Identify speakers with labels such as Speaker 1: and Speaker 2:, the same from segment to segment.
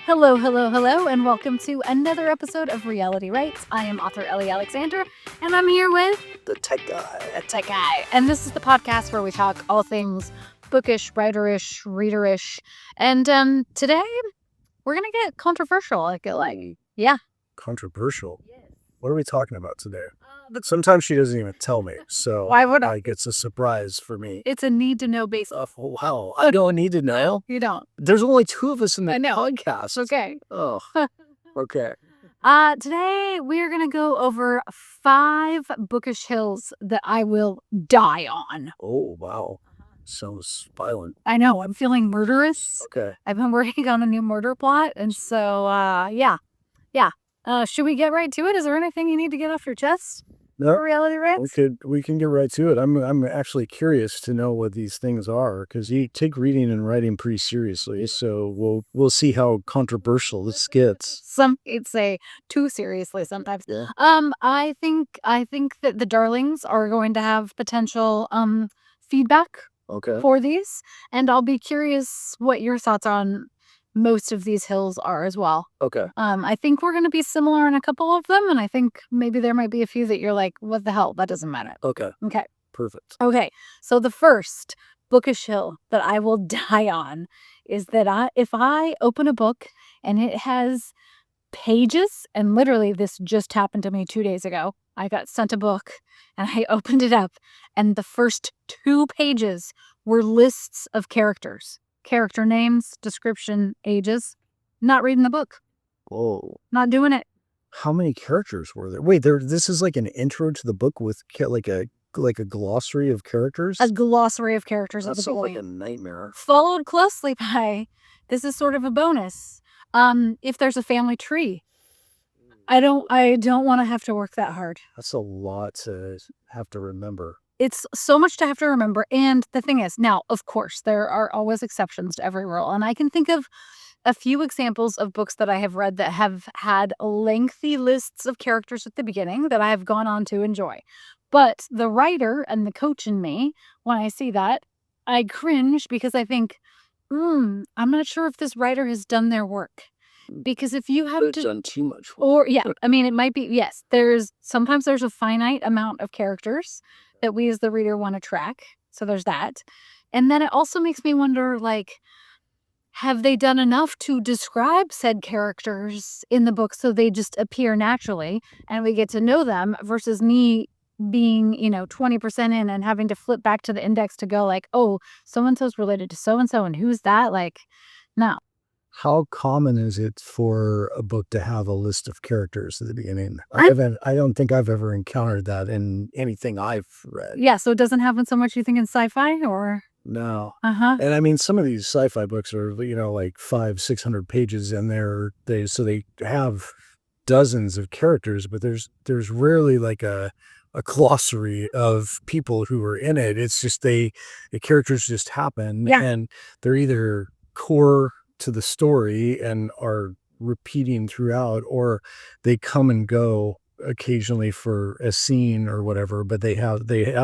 Speaker 1: Hello, hello, hello, and welcome to another episode of Reality Writes. I am author Ellie Alexander, and I'm here with
Speaker 2: the tech guy.
Speaker 1: And this is the podcast where we talk all things bookish, writerish, readerish. And today we're gonna get controversial. I feel like, yeah,
Speaker 2: controversial. What are we talking about today? Sometimes she doesn't even tell me, so
Speaker 1: why would I?
Speaker 2: like it's a surprise for me.
Speaker 1: It's a need to know basis.
Speaker 2: Wow, I don't need to know.
Speaker 1: You don't.
Speaker 2: There's only two of us in the
Speaker 1: I know.
Speaker 2: podcast.
Speaker 1: Okay.
Speaker 2: Oh, okay.
Speaker 1: Today we're gonna go over 5 bookish hills that I will die on.
Speaker 2: Oh, wow. Sounds violent.
Speaker 1: I know, I'm feeling murderous.
Speaker 2: Okay.
Speaker 1: I've been working on a new murder plot, and so, yeah. Should we get right to it? Is there anything you need to get off your chest?
Speaker 2: No,
Speaker 1: Reality Writes?
Speaker 2: we can get right to it. I'm actually curious to know what these things are because you take reading and writing pretty seriously. So we'll see how controversial this gets.
Speaker 1: Some might say too seriously sometimes.
Speaker 2: Yeah.
Speaker 1: I think that the darlings are going to have potential feedback for these, and I'll be curious what your thoughts on most of these hills are as well.
Speaker 2: Okay.
Speaker 1: I think we're going to be similar in a couple of them, and I think maybe there might be a few that you're like, what the hell? That doesn't matter.
Speaker 2: Okay.
Speaker 1: Okay.
Speaker 2: Perfect.
Speaker 1: Okay. So the first bookish hill that I will die on is that if I open a book and it has pages, and literally this just happened to me 2 days ago. I got sent a book and I opened it up, and the first 2 pages were lists of characters. Character names, description, ages. Not reading the book.
Speaker 2: Whoa.
Speaker 1: Not doing it.
Speaker 2: How many characters were there? Wait, this is like an intro to the book with like a glossary of characters?
Speaker 1: A glossary of characters.
Speaker 2: That sounds like a nightmare.
Speaker 1: Followed closely by, this is sort of a bonus, if there's a family tree. I don't want to have to work that hard.
Speaker 2: That's a lot to have to remember.
Speaker 1: It's so much to have to remember. And the thing is, now, of course, there are always exceptions to every rule. And I can think of a few examples of books that I have read that have had lengthy lists of characters at the beginning that I have gone on to enjoy. But the writer and the coach in me, when I see that, I cringe because I think, I'm not sure if this writer has done their work. Because if you have
Speaker 2: done too much work.
Speaker 1: Or, yeah, I mean, it might be, yes, sometimes there's a finite amount of characters that we as the reader want to track. So there's that. And then it also makes me wonder, like, have they done enough to describe said characters in the book so they just appear naturally and we get to know them versus me being, 20% in and having to flip back to the index to go like, oh, so-and-so's related to so-and-so and who's that? Like, no.
Speaker 2: How common is it for a book to have a list of characters at the beginning? I don't think I've ever encountered that in anything I've read.
Speaker 1: Yeah, so it doesn't happen so much, you think, in sci-fi, or?
Speaker 2: No.
Speaker 1: Uh-huh.
Speaker 2: And I mean, some of these sci-fi books are, like 500-600 pages, and they have dozens of characters, but there's rarely like a glossary of people who are in it. It's just the characters just happen, and they're either core to the story and are repeating throughout, or they come and go occasionally for a scene or whatever, but they have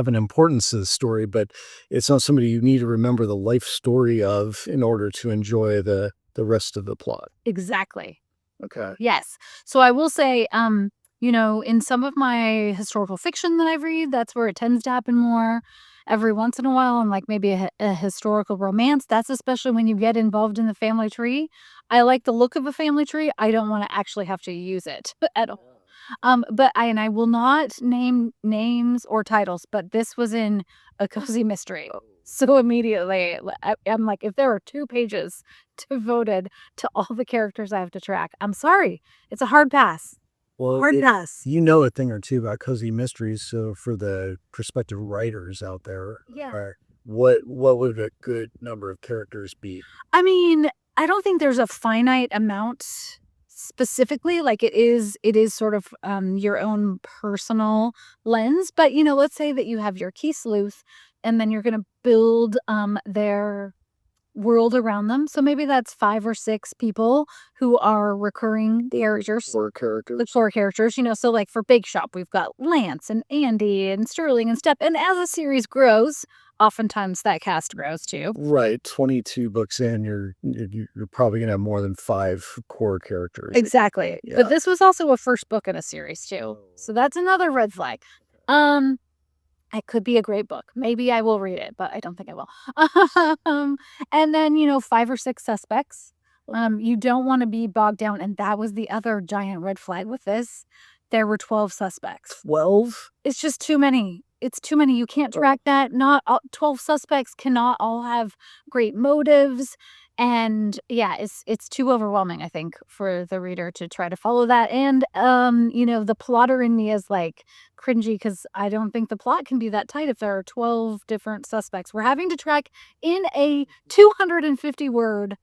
Speaker 2: an importance to the story, but it's not somebody you need to remember the life story of in order to enjoy the rest of the plot.
Speaker 1: Exactly.
Speaker 2: Okay.
Speaker 1: Yes. So I will say, in some of my historical fiction that I read, that's where it tends to happen more. Every once in a while, and like maybe a historical romance, that's especially when you get involved in the family tree. I like the look of a family tree. I don't want to actually have to use it at all. But I will not name names or titles, but this was in a cozy mystery. So immediately, I'm like, if there are 2 pages devoted to all the characters I have to track, I'm sorry. It's a hard pass.
Speaker 2: Well,
Speaker 1: hard pass.
Speaker 2: You know a thing or two about cozy mysteries, so for the prospective writers out there, what would a good number of characters be?
Speaker 1: I mean, I don't think there's a finite amount specifically. Like it is sort of your own personal lens. But let's say that you have your key sleuth, and then you're going to build their world around them. So maybe that's 5 or 6 people who are recurring characters.
Speaker 2: 4 characters.
Speaker 1: Like 4 characters, so like for Bake Shop, we've got Lance and Andy and Sterling and Step. And as the series grows, oftentimes that cast grows too.
Speaker 2: Right, 22 books in, you're probably gonna have more than 5 core characters.
Speaker 1: Exactly.
Speaker 2: Yeah.
Speaker 1: But this was also a first book in a series too. So that's another red flag. Um, it could be a great book. Maybe I will read it, but I don't think I will. Um, and then, 5 or 6 suspects. You don't wanna be bogged down, and that was the other giant red flag with this. There were 12 suspects.
Speaker 2: 12?
Speaker 1: It's just too many. It's too many. You can't track that. Not all 12 suspects cannot all have great motives. And yeah, it's too overwhelming, I think, for the reader to try to follow that. And the plotter in me is like cringy because I don't think the plot can be that tight if there are 12 different suspects. We're having to track in a 250 word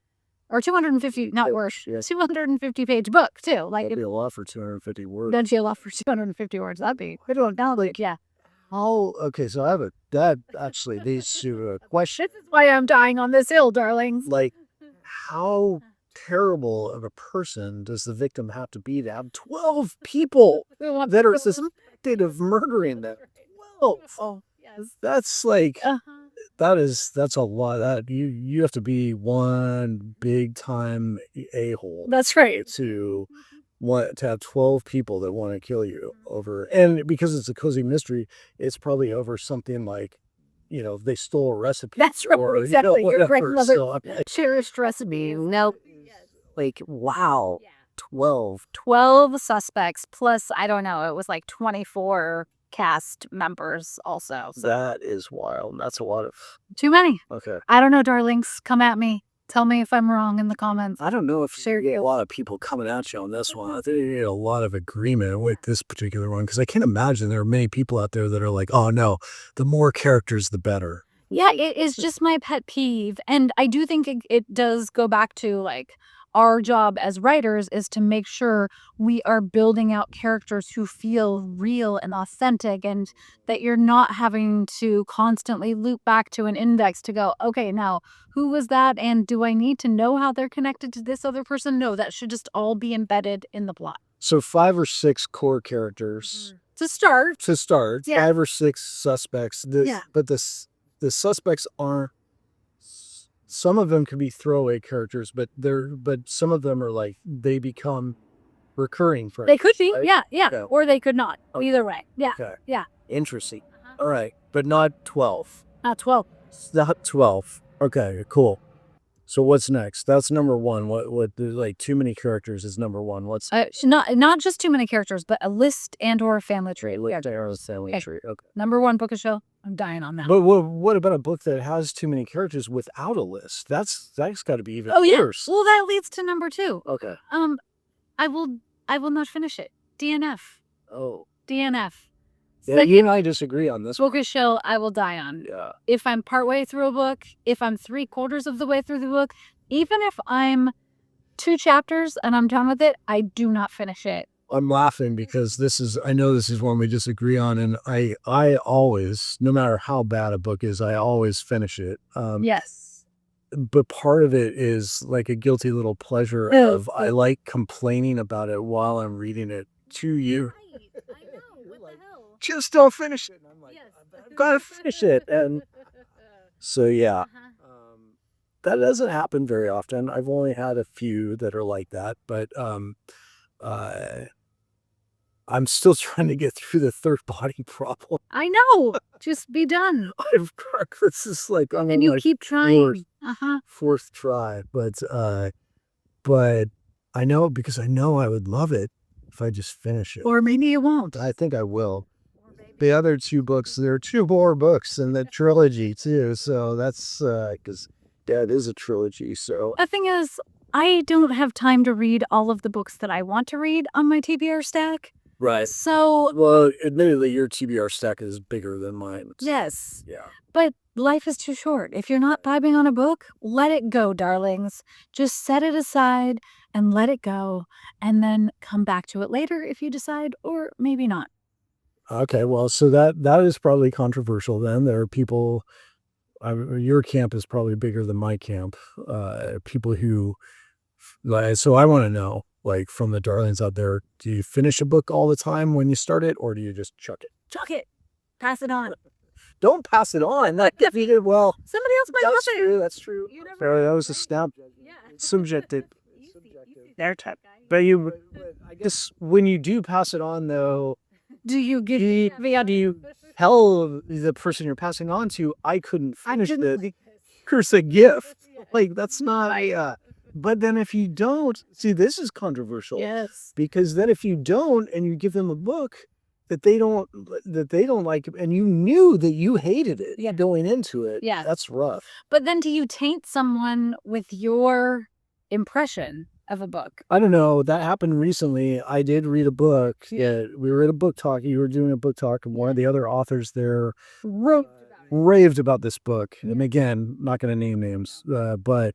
Speaker 1: or 250, not words,
Speaker 2: Yeah.
Speaker 1: 250 page book too. Like
Speaker 2: That'd be a lot for 250 words.
Speaker 1: don't you love for 250 words? That'd be yeah.
Speaker 2: Okay, so that actually leads to a question.
Speaker 1: This is why I'm dying on this hill, darlings.
Speaker 2: Like, how terrible of a person does the victim have to be to have 12 people that are suspected of murdering them? 12.
Speaker 1: Oh, yes.
Speaker 2: That's like,
Speaker 1: Uh-huh.
Speaker 2: that's a lot. That you have to be one big time a-hole
Speaker 1: That's right.
Speaker 2: to want to have 12 people that want to kill you over, and because it's a cozy mystery, it's probably over something like, they stole a recipe.
Speaker 1: That's right.
Speaker 2: Or,
Speaker 1: Exactly. Your
Speaker 2: whatever.
Speaker 1: grandmother
Speaker 2: So I'm like,
Speaker 1: cherished recipe. No,
Speaker 2: like, wow, 12.
Speaker 1: 12 suspects plus, I don't know, it was like 24 cast members also. So
Speaker 2: That is wild. That's a lot of.
Speaker 1: too many.
Speaker 2: Okay.
Speaker 1: I don't know, darlings. Come at me. Tell me if I'm wrong in the comments.
Speaker 2: I don't know if
Speaker 1: Share
Speaker 2: you get a
Speaker 1: you.
Speaker 2: lot of people coming at you on this one. I think you need a lot of agreement with this particular one because I can't imagine there are many people out there that are like, oh no, the more characters, the better.
Speaker 1: Yeah, it is just my pet peeve, and I do think it does go back to, like, our job as writers is to make sure we are building out characters who feel real and authentic, and that you're not having to constantly loop back to an index to go, "Okay, now, who was that, and do I need to know how they're connected to this other person?" No, that should just all be embedded in the plot.
Speaker 2: So 5 or 6 core characters
Speaker 1: To start.
Speaker 2: to start,
Speaker 1: Yeah.
Speaker 2: 5 or 6 suspects.
Speaker 1: Yeah.
Speaker 2: But the suspects aren't. Some of them could be throwaway characters, but some of them are like they become recurring friends.
Speaker 1: They could be,
Speaker 2: right?
Speaker 1: yeah, yeah,
Speaker 2: Yeah.
Speaker 1: or they could not.
Speaker 2: Okay.
Speaker 1: Either way. Yeah,
Speaker 2: Okay.
Speaker 1: yeah.
Speaker 2: Interesting. All right, but not 12.
Speaker 1: Not 12.
Speaker 2: It's not 12. Okay, cool. So what's next? That's number 1. What like too many characters is number 1. What's
Speaker 1: Not just too many characters, but a list and or a family tree. Yeah.
Speaker 2: family
Speaker 1: Okay.
Speaker 2: tree? Okay.
Speaker 1: Number 1 Bookish show. I'm dying on that.
Speaker 2: But what about a book that has too many characters without a list? That's got to be even
Speaker 1: Oh yeah.
Speaker 2: worse.
Speaker 1: Well, that leads to number 2.
Speaker 2: Okay.
Speaker 1: I will not finish it. DNF.
Speaker 2: Oh.
Speaker 1: DNF.
Speaker 2: Yeah, you and I disagree on this one.
Speaker 1: Bookish show I will die on.
Speaker 2: Yeah.
Speaker 1: If I'm partway through a book, if I'm 3/4 of the way through the book, even if I'm 2 chapters and I'm done with it, I do not finish it.
Speaker 2: I'm laughing because I know this is one we disagree on, and I always, no matter how bad a book is, I always finish it.
Speaker 1: Yes.
Speaker 2: But part of it is like a guilty little pleasure of I like complaining about it while I'm reading it to you.
Speaker 1: I know. What the hell?
Speaker 2: Just don't finish it. And I'm like,
Speaker 1: Yes.
Speaker 2: I've got to finish it. And so, yeah, that doesn't happen very often. I've only had a few that are like that, but uh, I'm still trying to get through the third body problem.
Speaker 1: I know. Just be done.
Speaker 2: This is like I'm
Speaker 1: And
Speaker 2: on
Speaker 1: you
Speaker 2: my
Speaker 1: keep trying.
Speaker 2: fourth try, but I know because I know I would love it if I just finish it.
Speaker 1: Or maybe you won't.
Speaker 2: I think I will. The other 2 books, there are 2 more books in the trilogy too, so that's because that is a trilogy. So
Speaker 1: The thing is, I don't have time to read all of the books that I want to read on my TBR stack.
Speaker 2: right.
Speaker 1: So,
Speaker 2: Well, admittedly, your TBR stack is bigger than mine.
Speaker 1: yes.
Speaker 2: Yeah.
Speaker 1: But life is too short. If you're not vibing on a book, let it go, darlings. Just set it aside and let it go, and then come back to it later if you decide, or maybe not.
Speaker 2: Okay. Well, so that is probably controversial. Then there are people. Your camp is probably bigger than my camp. People who, like, so I want to know, like, from the darlings out there, do you finish a book all the time when you start it, or do you just chuck it?
Speaker 1: Chuck it. Pass it on.
Speaker 2: don't pass it on. Like, if you did, well,
Speaker 1: Somebody else might love it.
Speaker 2: That's true.
Speaker 1: You never
Speaker 2: Apparently, that
Speaker 1: know,
Speaker 2: was a
Speaker 1: right?
Speaker 2: snap.
Speaker 1: Yeah.
Speaker 2: Subjective.
Speaker 3: Their type.
Speaker 2: But you, I guess, when you do pass it on, though,
Speaker 1: Do you get
Speaker 2: do you tell the person you're passing on to, I couldn't finish it? Here's a gift. Like, that's not. But then if you don't, see, this is controversial.
Speaker 1: Yes.
Speaker 2: Because then if you don't, and you give them a book that they don't like, and you knew that you hated it going into it,
Speaker 1: Yeah.
Speaker 2: that's rough.
Speaker 1: But then do you taint someone with your impression of a book?
Speaker 2: I don't know. That happened recently. I did read a book. Yeah, we were at a book talk. You were doing a book talk, and one of the other authors there raved about this book. And again, not going to name names, but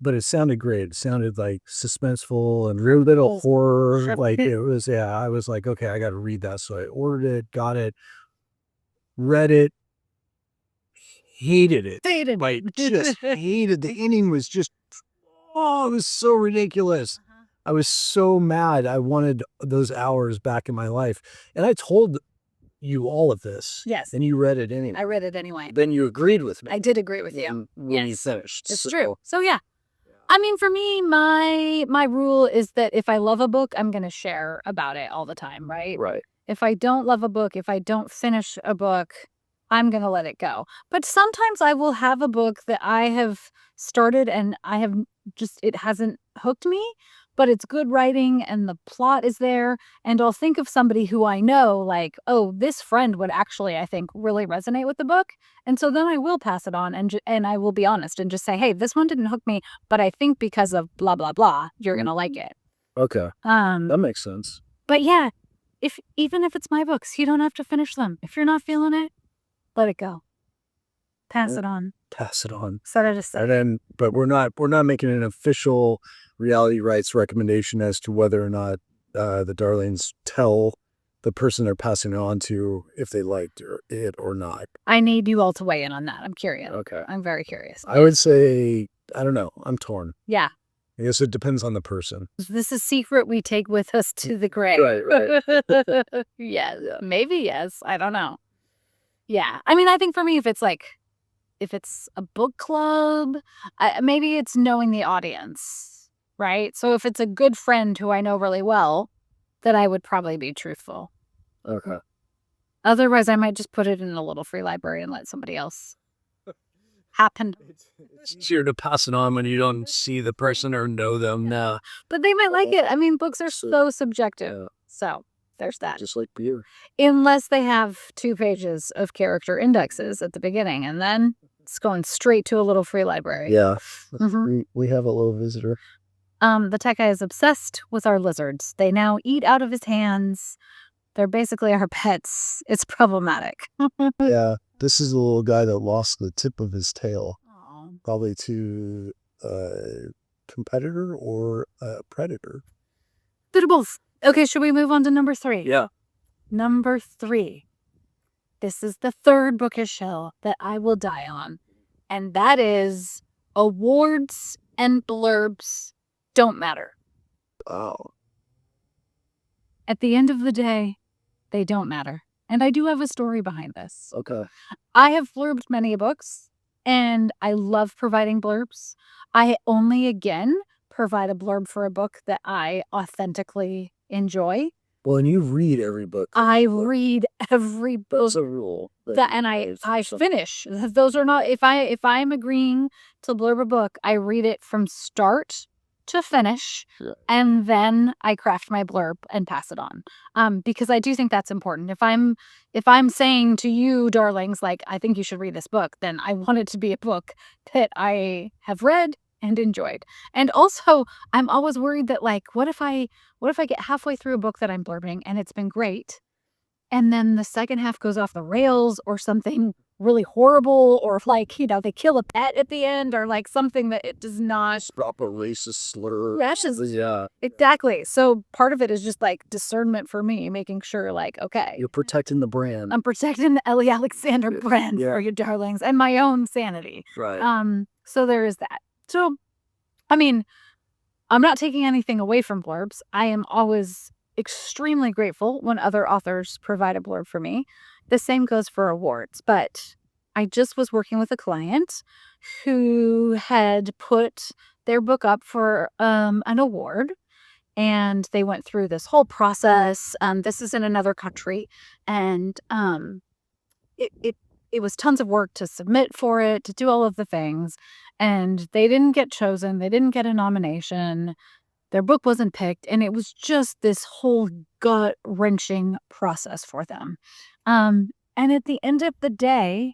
Speaker 2: it sounded great. It sounded like suspenseful and real little horror. Like it was. Yeah, I was like, okay, I got to read that. So I ordered it, got it, read it, hated it. Like just hated. The ending was just. Oh, it was so ridiculous. I was so mad. I wanted those hours back in my life. And I told you all of this.
Speaker 1: Yes.
Speaker 2: And you read it anyway.
Speaker 1: I read it anyway.
Speaker 2: Then you agreed with me.
Speaker 1: I did agree with you.
Speaker 2: When you finished.
Speaker 1: It's true. So yeah. I mean, for me, my rule is that if I love a book, I'm going to share about it all the time, right?
Speaker 2: Right.
Speaker 1: If I don't love a book, if I don't finish a book, I'm going to let it go. But sometimes I will have a book that I have started and it hasn't hooked me, but it's good writing and the plot is there. And I'll think of somebody who I know, like, oh, this friend would actually, I think, really resonate with the book. And so then I will pass it on and I will be honest and just say, hey, this one didn't hook me, but I think because of blah, blah, blah, you're going to like it.
Speaker 2: Okay. That makes sense.
Speaker 1: But yeah, even if it's my books, you don't have to finish them. If you're not feeling it, let it go. Pass it on.
Speaker 2: Pass it on.
Speaker 1: Set it aside.
Speaker 2: And then, but we're not making an official reality rights recommendation as to whether or not the darlings tell the person they're passing it on to if they liked it or not.
Speaker 1: I need you all to weigh in on that. I'm curious.
Speaker 2: Okay.
Speaker 1: I'm very curious.
Speaker 2: I would say, I don't know. I'm torn.
Speaker 1: Yeah.
Speaker 2: I guess it depends on the person.
Speaker 1: This is secret we take with us to the grave.
Speaker 2: Right.
Speaker 1: Yeah, maybe yes. I don't know. Yeah. I mean, I think for me, if it's a book club, maybe it's knowing the audience, right? So if it's a good friend who I know really well, then I would probably be truthful.
Speaker 2: Okay.
Speaker 1: Otherwise, I might just put it in a little free library and let somebody else happen.
Speaker 2: It's easier to pass it on when you don't see the person or know them. No.
Speaker 1: But they might like it. I mean, books are so subjective. So there's that.
Speaker 2: Just like beer.
Speaker 1: Unless they have 2 pages of character indexes at the beginning, and then it's going straight to a little free library.
Speaker 2: Yeah.
Speaker 1: Mhm.
Speaker 2: We have a little visitor.
Speaker 1: The tech guy is obsessed with our lizards. They now eat out of his hands. They're basically our pets. It's problematic.
Speaker 2: Yeah. This is a little guy that lost the tip of his tail.
Speaker 1: Aw.
Speaker 2: Probably to a competitor or a predator.
Speaker 1: Bit of both. Okay, should we move on to number 3?
Speaker 2: Yeah.
Speaker 1: Number 3. This is the 3rd bookish hill that I will die on. And that is awards and blurbs don't matter.
Speaker 2: Oh.
Speaker 1: At the end of the day, they don't matter. And I do have a story behind this.
Speaker 2: Okay.
Speaker 1: I have blurbed many books, and I love providing blurbs. I only, again, provide a blurb for a book that I authentically enjoy.
Speaker 2: Well, and you read every book.
Speaker 1: I read every book.
Speaker 2: That's a rule.
Speaker 1: And I finish. Those are not, if I'm agreeing to blurb a book, I read it from start to finish, and then I craft my blurb and pass it on. Because I do think that's important. If I'm saying to you, darlings, like, I think you should read this book, then I want it to be a book that I have read and enjoyed. And also, I'm always worried that, like, what if I get halfway through a book that I'm blurbing and it's been great, and then the second half goes off the rails, or something really horrible, or like, they kill a pet at the end, or like something that it does not
Speaker 2: Drop a racist slur.
Speaker 1: rashes.
Speaker 2: Yeah.
Speaker 1: Exactly. So part of it is just like discernment for me, making sure, like, okay,
Speaker 2: You're protecting the brand.
Speaker 1: I'm protecting the Ellie Alexander brand
Speaker 2: Yeah.
Speaker 1: for you darlings, and my own sanity.
Speaker 2: Right.
Speaker 1: So there is that. So, I mean, I'm not taking anything away from blurbs. I am always extremely grateful when other authors provide a blurb for me. The same goes for awards, but I just was working with a client who had put their book up for an award, and they went through this whole process. This is in another country, and it, it it was tons of work to submit for it, to do all of the things, and they didn't get chosen. They didn't get a nomination. Their book wasn't picked, and it was just this whole gut-wrenching process for them. And at the end of the day,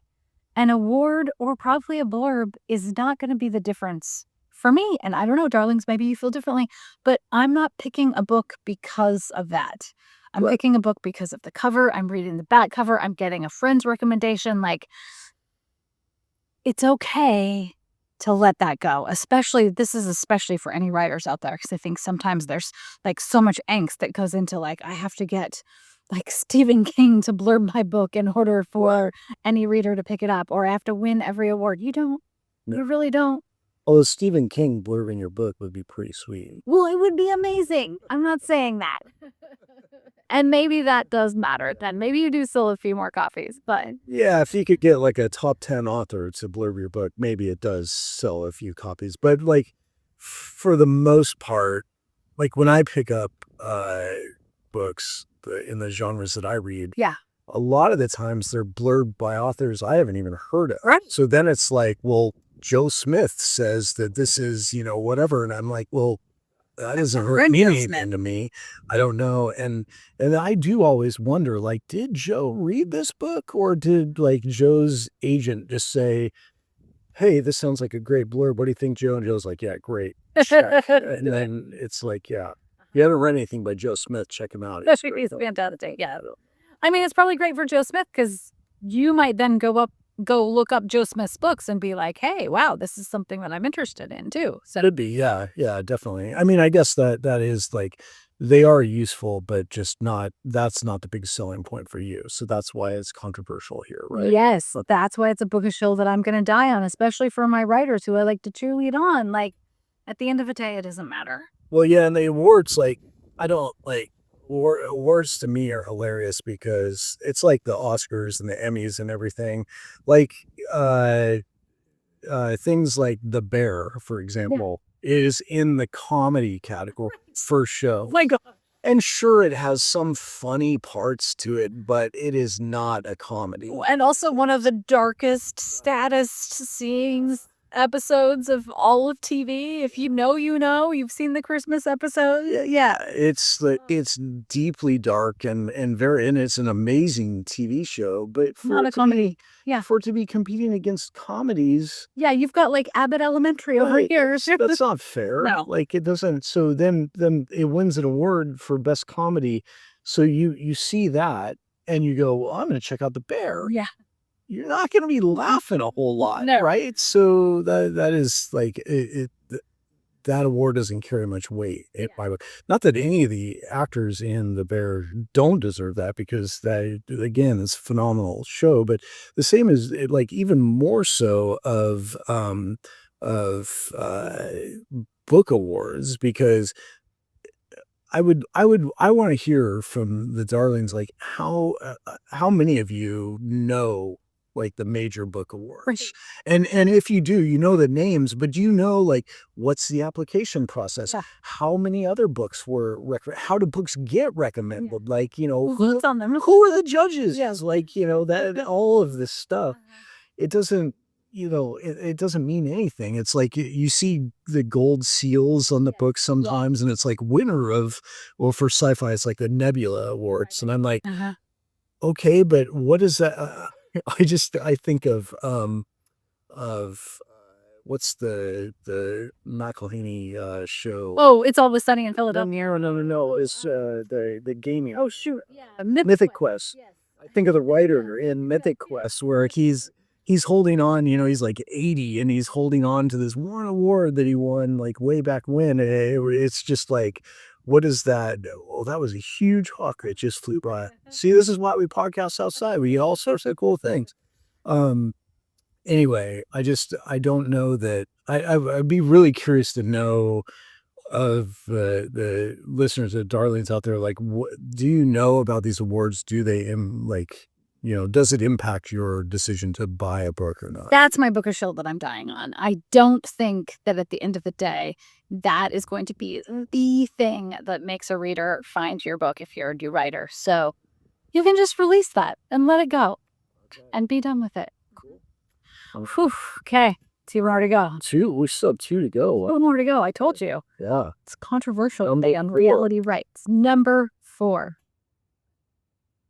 Speaker 1: an award or probably a blurb is not gonna be the difference for me, and I don't know, darlings, maybe you feel differently, but I'm not picking a book because of that. I'm
Speaker 2: Right.
Speaker 1: picking a book because of the cover, I'm reading the back cover, I'm getting a friend's recommendation, like, it's okay to let that go, especially for any writers out there, because I think sometimes there's, like, so much angst that goes into, like, I have to get, like, Stephen King to blurb my book in order for any reader to pick it up, or I have to win every award. You don't.
Speaker 2: No.
Speaker 1: You really don't.
Speaker 2: Although Stephen King blurbing your book would be pretty sweet.
Speaker 1: Well, it would be amazing. I'm not saying that. And maybe that does matter then. Maybe you do sell a few more copies, but
Speaker 2: Yeah, if you could get like a top 10 author to blurb your book, maybe it does sell a few copies. But like for the most part, like when I pick up books in the genres that I read,
Speaker 1: yeah.
Speaker 2: a lot of the times they're blurred by authors I haven't even heard of.
Speaker 1: Right.
Speaker 2: So then it's like, well, Joe Smith says that this is, whatever. And I'm like, well, that doesn't mean anything to me. I don't know. And I do always wonder, like, did Joe read this book, or did like Joe's agent just say, hey, this sounds like a great blurb. What do you think, Joe? And Joe's like, yeah, great. Check. And then it's like, yeah, if you haven't read anything by Joe Smith, check him out.
Speaker 1: He's fantastic. Yeah. I mean, it's probably great for Joe Smith because you might then go look up Joe Smith's books and be like, hey, wow, this is something that I'm interested in too. So
Speaker 2: It'd be, yeah, definitely. I mean, I guess that is like, they are useful, but that's not the big selling point for you. So that's why it's controversial here, right?
Speaker 1: yes, that's why it's a bookish hill that I'm going to die on, especially for my writers who I like to cheerlead on. Like, at the end of the day, it doesn't matter.
Speaker 2: Well, yeah, and the awards, like, I don't like awards to me are hilarious because it's like the Oscars and the Emmys and everything. Like, things like The Bear, for example, is in the comedy category for show.
Speaker 1: My God.
Speaker 2: And sure, it has some funny parts to it, but it is not a comedy.
Speaker 1: And also one of the darkest, saddest scenes episodes of all of TV. If you know, you've seen the Christmas episode. Yeah.
Speaker 2: It's deeply dark and it's an amazing TV show, but
Speaker 1: Not a comedy. Yeah.
Speaker 2: for it to be competing against comedies,
Speaker 1: Yeah, you've got like Abbott Elementary over
Speaker 2: right,
Speaker 1: here.
Speaker 2: that's not fair.
Speaker 1: No.
Speaker 2: Like it doesn't. So then it wins an award for best comedy. So you see that and you go, well, I'm going to check out The Bear.
Speaker 1: Yeah.
Speaker 2: You're not going to be laughing a whole lot,
Speaker 1: No.
Speaker 2: right? So that is like that award doesn't carry much weight in my book. Not that any of the actors in The Bear don't deserve that, because that, again, is a phenomenal show. But the same is like even more so of book awards, because I want to hear from the darlings, like how many of you know like the major book awards,
Speaker 1: Right.
Speaker 2: and if you do, you know the names, but do you know like what's the application process?
Speaker 1: Yeah.
Speaker 2: How many other books were how do books get recommended? Like
Speaker 1: Who's on them?
Speaker 2: who are the judges?
Speaker 1: Yes.
Speaker 2: Like that all of this stuff. It doesn't. It doesn't mean anything. It's like you see the gold seals on the book sometimes, and it's like winner of, well, for sci-fi, it's like the Nebula Awards. And I'm like, okay, but what is that? I think of what's the McElhaney show?
Speaker 1: Oh, It's Always Sunny in Philadelphia.
Speaker 2: No. It's the gaming.
Speaker 1: Oh, shoot. Yeah.
Speaker 2: Mythic Quest. I think of the writer in Mythic Quest where he's holding on, he's like 80 and he's holding on to this one award that he won like way back when. And it's just like, what is that? Oh, that was a huge hawk that just flew by. See, this is why we podcast outside. We get all sorts of cool things. Anyway, I don't know that I'd be really curious to know of the listeners, the darlings out there, like, what do you know about these awards? Do they like does it impact your decision to buy a book or not?
Speaker 1: That's my bookish hill that I'm dying on. I don't think that at the end of the day, that is going to be the thing that makes a reader find your book if you're a new writer. So you can just release that and let it go and be done with it. Whew. Okay. 2 more to go.
Speaker 2: 2? We still have 2 to go.
Speaker 1: 2 more to go. I told you.
Speaker 2: Yeah.
Speaker 1: It's controversial on reality rights. Number 4.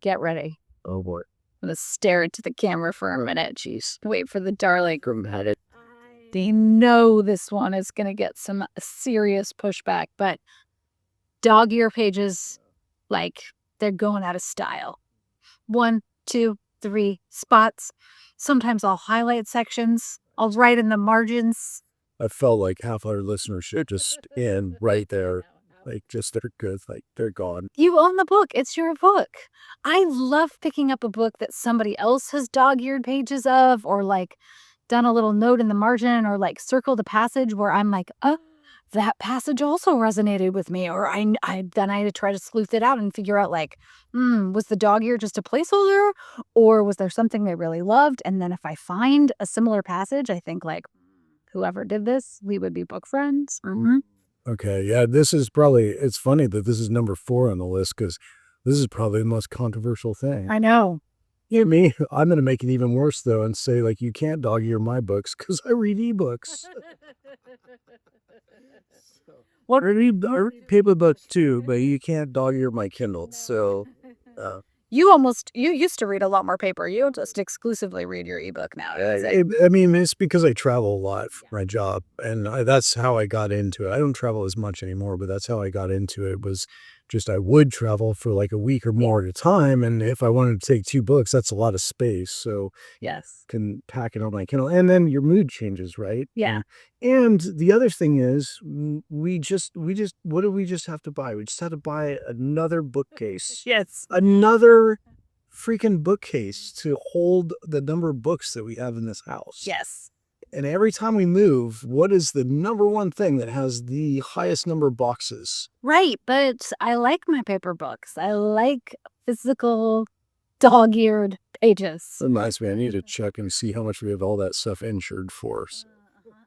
Speaker 1: Get ready.
Speaker 2: Oh, boy.
Speaker 1: I'm going to stare into the camera for a minute. Jeez. Wait for the darling.
Speaker 2: Dramatic.
Speaker 1: They know this one is going to get some serious pushback, but dog ear pages, like, they're going out of style. 1, 2, 3 spots. Sometimes I'll highlight sections. I'll write in the margins.
Speaker 2: I felt like half our listenership just in right there. Like, just they're good. Like, they're gone.
Speaker 1: You own the book. It's your book. I love picking up a book that somebody else has dog-eared pages of, or like done a little note in the margin, or like circled a passage where I'm like, oh, that passage also resonated with me. Or then I had to try to sleuth it out and figure out like, was the dog ear just a placeholder, or was there something they really loved? And then if I find a similar passage, I think like, whoever did this, we would be book friends.
Speaker 2: Okay, yeah, this is probably, it's funny that this is number 4 on the list because this is probably the most controversial thing.
Speaker 1: I know.
Speaker 2: Yeah, me, I'm going to make it even worse, though, and say, like, you can't dog ear my books because I read ebooks. I read paperbooks, too, but you can't dog ear my Kindle, so...
Speaker 1: You used to read a lot more paper. You just exclusively read your ebook now.
Speaker 2: I mean, it's because I travel a lot for my job, and that's how I got into it. I don't travel as much anymore, but that's how I got into it, was just I would travel for like a week or more at a time, and if I wanted to take 2 books, that's a lot of space, so
Speaker 1: yes,
Speaker 2: can pack it on my Kindle, and then your mood changes, right?
Speaker 1: Yeah.
Speaker 2: And the other thing is, we just what do we just have to buy? We just have to buy another bookcase.
Speaker 1: Yes.
Speaker 2: Another freaking bookcase to hold the number of books that we have in this house.
Speaker 1: Yes.
Speaker 2: And every time we move, what is the number one thing that has the highest number of boxes?
Speaker 1: Right, but I like my paper books. I like physical dog-eared pages.
Speaker 2: Reminds me, I need to check and see how much we have all that stuff insured for.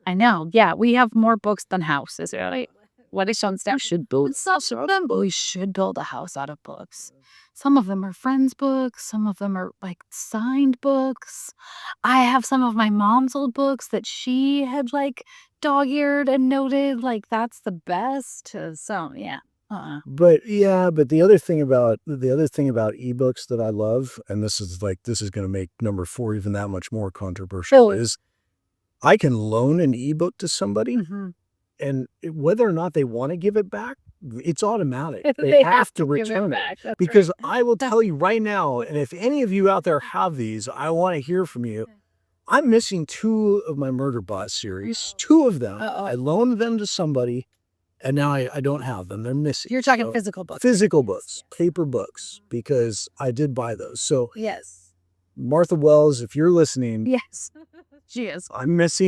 Speaker 1: I know. Yeah, we have more books than houses, right? What is on We should build We should build a house out of books. Some of them are friends' books. Some of them are like signed books. I have some of my mom's old books that she had like dog-eared and noted. Like that's the best. So yeah.
Speaker 2: But the other thing about ebooks that I love, and this is going to make number 4 even that much more controversial, is I can loan an ebook to somebody, and whether or not they want to give it back, it's automatic. They have to return it. Because I will tell you right now, and if any of you out there have these, I want to hear from you. I'm missing 2 of my Murderbot series. 2 of them. I loaned them to somebody, and now I don't have them. They're missing.
Speaker 1: You're talking physical books.
Speaker 2: Physical books, paper books, because I did buy those. So
Speaker 1: yes,
Speaker 2: Martha Wells, if you're listening,
Speaker 1: yes, she is.
Speaker 2: I miss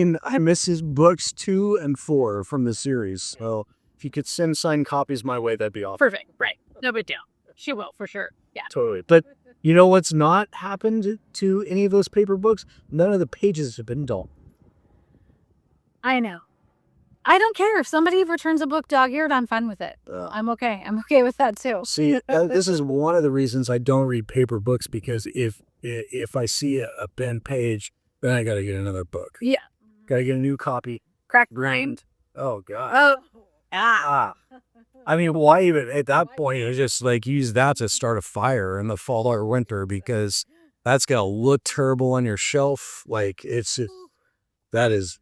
Speaker 2: his books 2 and 4 from the series. So if you could send signed copies my way, that'd be awesome.
Speaker 1: Perfect. Right. No big deal. She will for sure. Yeah.
Speaker 2: Totally. But you know what's not happened to any of those paper books? None of the pages have been dull.
Speaker 1: I know. I don't care if somebody returns a book dog-eared. I'm fine with it. I'm okay. I'm okay with that too.
Speaker 2: See, this is one of the reasons I don't read paper books, because if I see a bent page, then I got to get another book.
Speaker 1: Yeah.
Speaker 2: Got to get a new copy.
Speaker 1: Cracked
Speaker 2: grained. Oh God.
Speaker 1: Oh.
Speaker 2: I mean, why even at that point? You just like use that to start a fire in the fall or winter, because that's gonna look terrible on your shelf. Like it's just, that is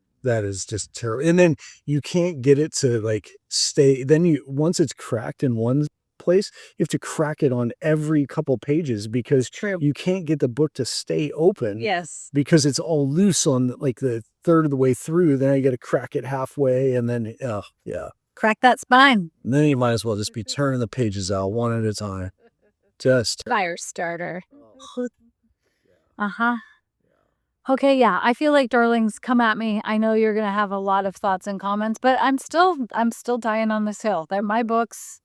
Speaker 2: just terrible. And then you can't get it to like stay. Then once it's cracked in one place, you have to crack it on every couple pages, because you can't get the book to stay open.
Speaker 1: Yes.
Speaker 2: Because it's all loose on like the third of the way through. Then you got to crack it halfway, and then yeah.
Speaker 1: Crack that spine.
Speaker 2: And then you might as well just be turning the pages out one at a time. Just
Speaker 1: fire starter. Okay, yeah. I feel like, darlings, come at me. I know you're gonna have a lot of thoughts and comments, but I'm still dying on this hill. They're my books.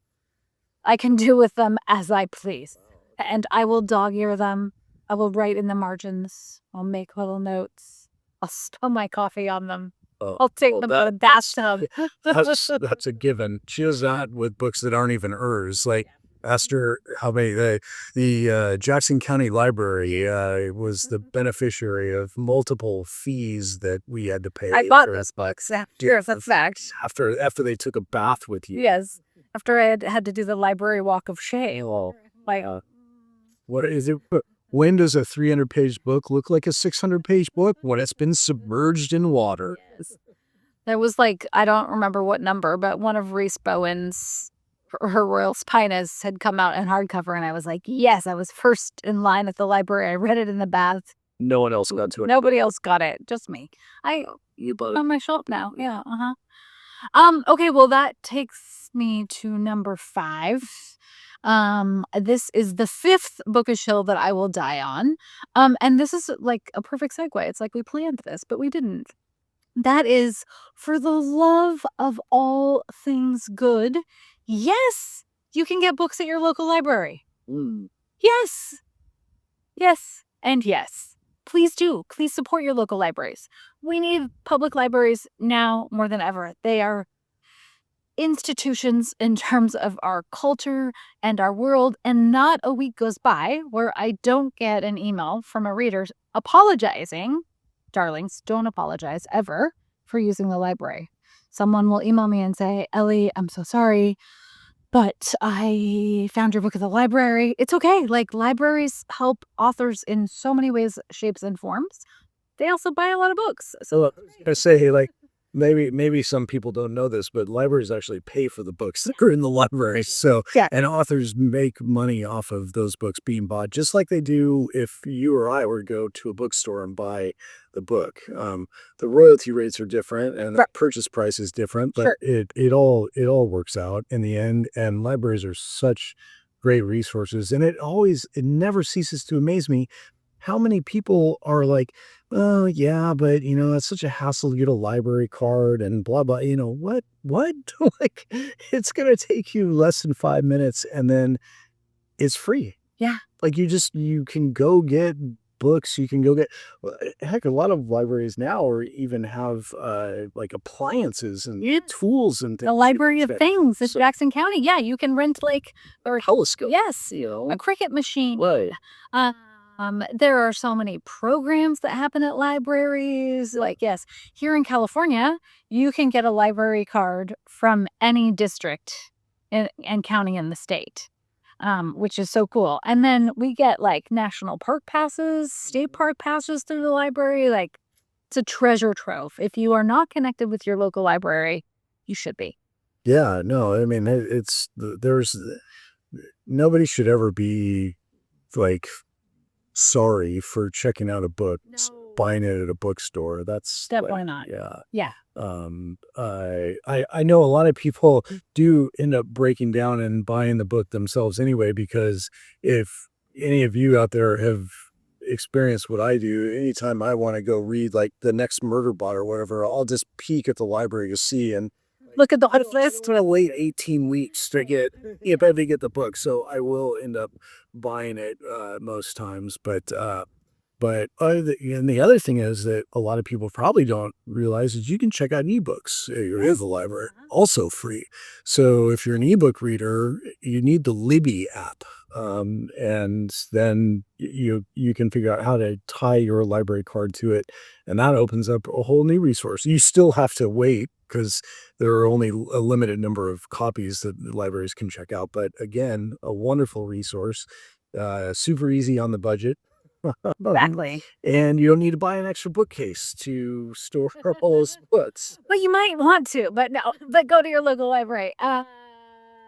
Speaker 1: I can do with them as I please, and I will dog ear them I will write in the margins. I'll make little notes. I'll spill my coffee on them. I'll take them to the bathtub.
Speaker 2: That's a given. She does that with books that aren't even hers. Like, asked her how many the Jackson County Library was the beneficiary of multiple fees that we had to pay.
Speaker 1: I bought those books. Yes, that's fact.
Speaker 2: After they took a bath with you.
Speaker 1: Yes. After I had to do the library walk of shame. Like,
Speaker 2: What is it? When does a 300-page book look like a 600-page book? When it's been submerged in water.
Speaker 1: there was like, I don't remember what number, but one of Reese Bowen's, her Royal Spinas had come out in hardcover, and I was like, yes, I was first in line at the library. I read it in the bath.
Speaker 2: No one else got to it.
Speaker 1: Nobody else got it, just me. You bought it on my shelf now. Yeah, okay, well, that takes me to number 5. This is the 5th bookish hill that I will die on. And this is like a perfect segue. It's like we planned this, but we didn't. That is For the Love of All Things Good. Yes, you can get books at your local library. Yes. Yes, and yes. Please do. Please support your local libraries. We need public libraries now more than ever. They are institutions in terms of our culture and our world, and not a week goes by where I don't get an email from a reader apologizing. Darlings, don't apologize ever for using the library. Someone will email me and say, Ellie, I'm so sorry, but I found your book at the library. It's okay. Like, libraries help authors in so many ways, shapes, and forms. They also buy a lot of books.
Speaker 2: So I say, like, maybe some people don't know this, but libraries actually pay for the books that are in the library. So,
Speaker 1: yeah.
Speaker 2: And authors make money off of those books being bought, just like they do if you or I were to go to a bookstore and buy the book. The royalty rates are different, and the purchase price is different, but it all works out in the end. And libraries are such great resources, and it never ceases to amaze me how many people are like, oh, yeah, but, it's such a hassle to get a library card and blah, blah. What? Like, it's going to take you less than 5 minutes, and then it's free.
Speaker 1: Yeah.
Speaker 2: Like, you can go get books. You can go get, heck, a lot of libraries now even have, like, appliances and tools and things.
Speaker 1: The Library of Things in Jackson County. Yeah, you can rent, like,
Speaker 2: or telescope.
Speaker 1: Yes. A cricket machine.
Speaker 2: What?
Speaker 1: There are so many programs that happen at libraries. Like, yes, here in California, you can get a library card from any district and county in the state, which is so cool. And then we get like national park passes, state park passes through the library. Like, it's a treasure trove. If you are not connected with your local library, you should be.
Speaker 2: Yeah, no, I mean, nobody should ever be like sorry for checking out a book, buying it at a bookstore. That's
Speaker 1: definitely not.
Speaker 2: Yeah. I know a lot of people do end up breaking down and buying the book themselves anyway, because if any of you out there have experienced what I do, anytime I want to go read like the next Murderbot or whatever, I'll just peek at the library to see and
Speaker 1: look at the list.
Speaker 2: It's going to wait 18 weeks to get the book. So I will end up buying it most times. But and the other thing is that a lot of people probably don't realize is you can check out ebooks at the library, also free. So if you're an ebook reader, you need the Libby app. And then you can figure out how to tie your library card to it. And that opens up a whole new resource. You still have to wait because there are only a limited number of copies that the libraries can check out. But again, a wonderful resource, super easy on the budget.
Speaker 1: Exactly.
Speaker 2: And you don't need to buy an extra bookcase to store all those books.
Speaker 1: But you might want to, but go to your local library.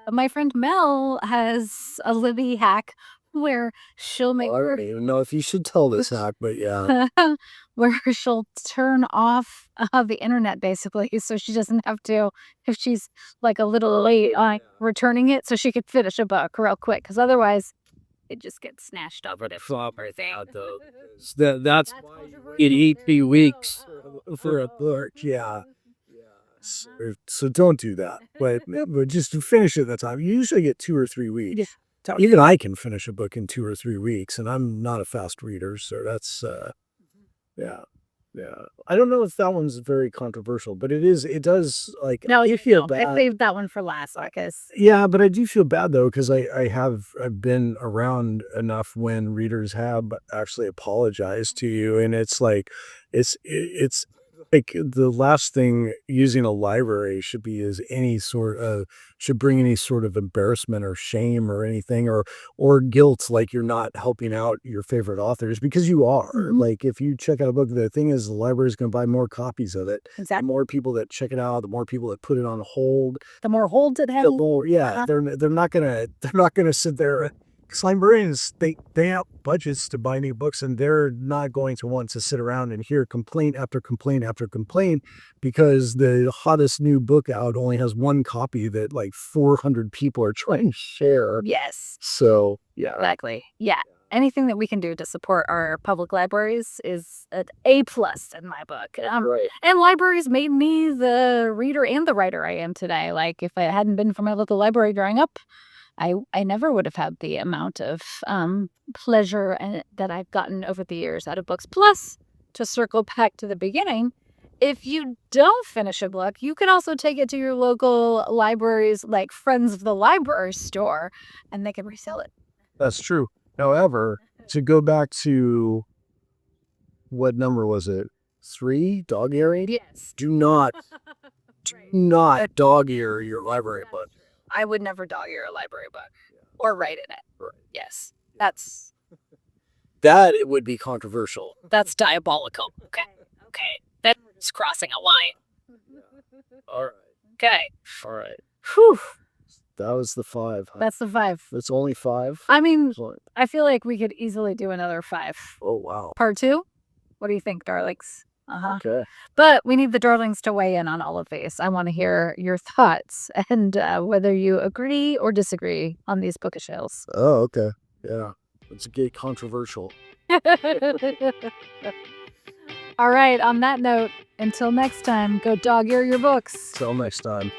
Speaker 1: My friend Mel has a Libby hack where she'll make...
Speaker 2: I don't even know if you should tell this hack, but yeah.
Speaker 1: Where she'll turn off the internet, basically, so she doesn't have to, if she's like a little late on returning it, so she could finish a book real quick, because otherwise it just gets snatched over the flopper thing.
Speaker 2: That's why it 18 weeks for a book. Yeah. So don't do that. But just to finish it that time, you usually get 2 or 3 weeks.
Speaker 1: Yeah,
Speaker 2: Even I can finish a book in 2 or 3 weeks, and I'm not a fast reader, so that's, yeah. Yeah. I don't know if that one's very controversial, but it does, like,
Speaker 1: No,
Speaker 2: you feel
Speaker 1: I
Speaker 2: bad.
Speaker 1: saved that one for last because
Speaker 2: Yeah, but I do feel bad though, because I've been around enough when readers have actually apologized to you, and it's like, it's like the last thing using a library should be is any sort of should bring any sort of embarrassment or shame or anything, or guilt, like you're not helping out your favorite authors, because you are. Like, if you check out a book, the thing is the library is going to buy more copies of it. The
Speaker 1: exactly
Speaker 2: more people that check it out, the more people that put it on hold,
Speaker 1: the more holds it has.
Speaker 2: the more, yeah, they're not gonna sit there. Because librarians, they have budgets to buy new books, and they're not going to want to sit around and hear complaint after complaint after complaint because the hottest new book out only has one copy that like 400 people are trying to share.
Speaker 1: Yes,
Speaker 2: So yeah,
Speaker 1: exactly. Yeah. Anything that we can do to support our public libraries is an A+ in my book.
Speaker 2: right.
Speaker 1: And libraries made me the reader and the writer I am today. Like, if it hadn't been for my local library growing up, I never would have had the amount of pleasure that I've gotten over the years out of books. Plus, to circle back to the beginning, if you don't finish a book, you can also take it to your local libraries, like Friends of the Library store, and they can resell it.
Speaker 2: That's true. However, to go back to what number was it? 3, dog earing?
Speaker 1: Yes.
Speaker 2: Do not dog ear your library book.
Speaker 1: I would never dog ear a library book or write in it.
Speaker 2: Right.
Speaker 1: Yes. That's
Speaker 2: That would be controversial.
Speaker 1: diabolical. Okay. That's crossing a line.
Speaker 2: All right.
Speaker 1: Okay.
Speaker 2: All right.
Speaker 1: Whew.
Speaker 2: That was the 5.
Speaker 1: That's the 5.
Speaker 2: It's only 5.
Speaker 1: I mean, I feel like we could easily do another 5.
Speaker 2: Oh wow.
Speaker 1: Part 2? What do you think, darlings?
Speaker 2: Okay.
Speaker 1: But we need the darlings to weigh in on all of these. I want to hear your thoughts and whether you agree or disagree on these bookish hills.
Speaker 2: Oh, okay. Yeah. Let's get controversial.
Speaker 1: All right. On that note, until next time, go dog ear your books.
Speaker 2: Till next time.